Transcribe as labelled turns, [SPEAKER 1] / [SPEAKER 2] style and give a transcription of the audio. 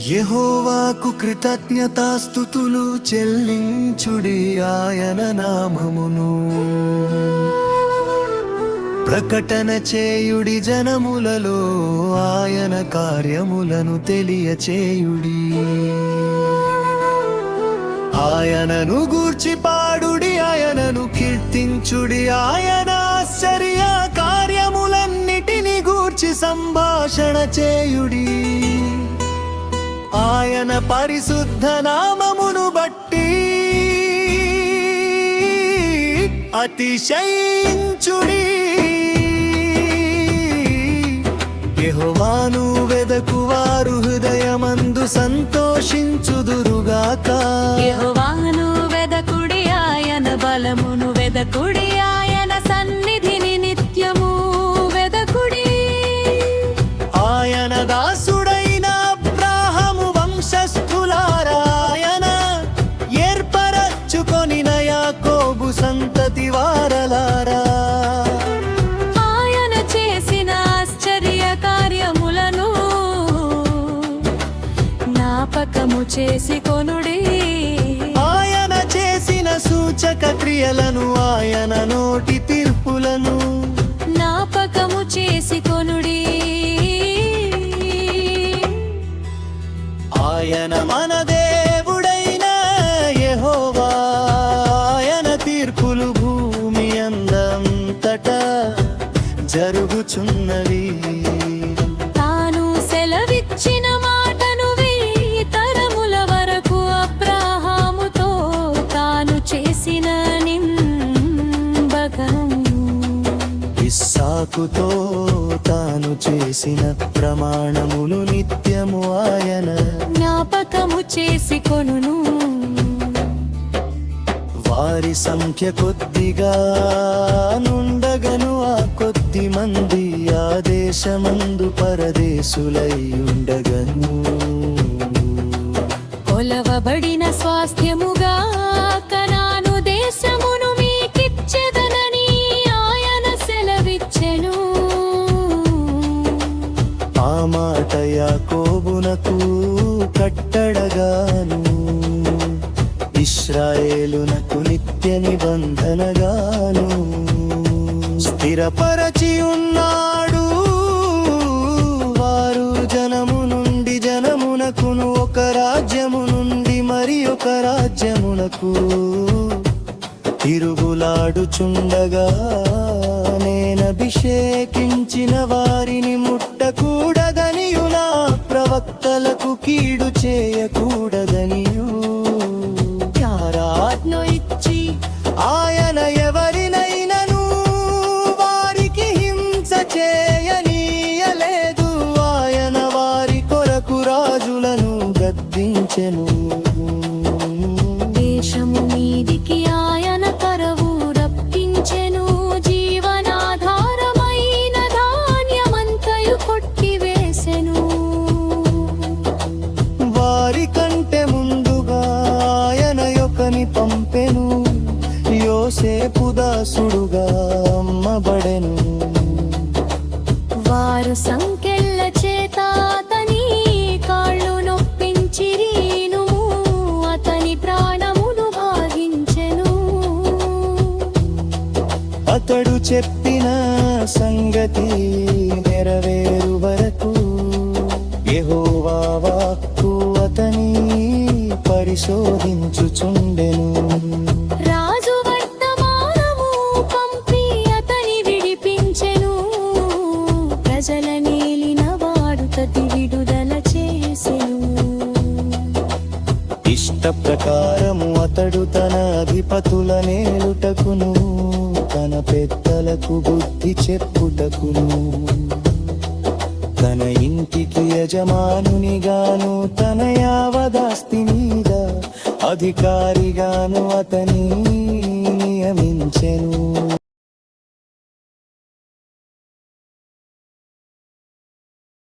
[SPEAKER 1] యెహోవాకు కృతజ్ఞతాస్తుతులు చెల్లించుడి, ఆయన నామమును ప్రకటన చేయుడి, జనములలో ఆయన కార్యములను తెలియచేయుడి. ఆయనను గూర్చి పాడుడి, ఆయనను కీర్తించుడి, ఆయన ఆశ్చర్య కార్యములన్నిటిని గూర్చి సంభాషణ చేయుడి. ఆయన పరిశుద్ధ నామమును బట్టి అతిశయించుడి. యెహోవాను వెదకువారు హృదయమందు సంతోషించుదురుగాక.
[SPEAKER 2] యెహోవాను వెదకుడి, ఆయన బలమును వెదకుడి, ఆయన సన్నిధిని నిత్యము వెదకుడి.
[SPEAKER 1] ఆయన దాసుడైన అబ్రాహాము వంశస్థులారా, ఆయన ఏర్పరచుకొనిన యాకోబు సంతతి వారలారా,
[SPEAKER 2] ఆయన చేసిన ఆశ్చర్య కార్యములను జ్ఞాపకము చేసుకొనుడి.
[SPEAKER 1] ఆయన చేసిన సూచక క్రియలను, ఆయన నోటి తీర్పులను
[SPEAKER 2] జ్ఞాపకము చేసుకొనుడి.
[SPEAKER 1] ఆయన మన దేవుడైన యెహోవా, ఆయన తీర్పులు భూమి అందంతటా జరుగుచున్నవి.
[SPEAKER 2] తాను సెలవిచ్చిన మాటను వెయ్యి తరముల వరకు అబ్రాహాముతో తాను చేసిన నింబకం,
[SPEAKER 1] ఇస్సాకుతో తాను చేసిన ప్రమాణములు నిత్యము ఆయన
[SPEAKER 2] జ్ఞాపకము చేసుకొనును.
[SPEAKER 1] వారి సంఖ్య కొద్దిగా నుండగను, ఆ కొద్ది మంది ఆ దేశమందు పరదేశులై ఉండగను.
[SPEAKER 2] కొలవబడిన స్వాస్థ్యముగా కనాను దేశమును మీకిచ్చెదనని ఆయన సెలవిచ్చెను.
[SPEAKER 1] ఆ మాట యాకోబునకు కట్టడగాను, ఇశ్రాయేలునకు నిత్య నిబంధనగాను స్థిరపరచి ఉన్నాడు. వారు జనము నుండి జనమునకును, ఒక రాజ్యము నుండి మరి ఒక రాజ్యమునకు తిరుగులాడుచుండగా, నేనభిషేకించిన వారిని ముట్టకూడదనియు, నా ప్రవక్తలకు కీడు చేయకూడదనియు ఆజ్ఞ ఇచ్చి, ఆయన ఎవరినైనను వారికి హింస చేయనీయలేదు. ఆయన వారి కొరకు రాజులను గద్దించెను.
[SPEAKER 2] దేశము మీదికి ఆయన కరవు రప్పించెను, జీవనాధారమైన ధాన్యమంతయు కొట్టివేసెను.
[SPEAKER 1] వారి కంటే ముందుగా ఆయన యొక్కని పంపెను, యోసేపు దాసుడుగా అమ్మబడెను.
[SPEAKER 2] వారు సంకెళ్ళ చేత అతని కాళ్ళు నొప్పించిరీను, అతని ప్రాణమును భాగించెను.
[SPEAKER 1] అతడు చెప్పిన సంగతి నెరవేరు వరకు యెహోవా వాక్కు అతని పరిశోధించుచుండెను.
[SPEAKER 2] రాజు వర్తమానము పంపి అతని విడిపించెను, ప్రజల నేలిన వాడు తటి విడుదల చేసెను.
[SPEAKER 1] ఇష్ట ప్రకారము అతడు తన అధిపతుల నేలుటకును, తన పెద్దలకు బుద్ధి చెప్పుటకును, తన ఇంటికి యజమానునిగాను, తన యావదాస్తి మీద అధికారిగాను అతని నియమించెను.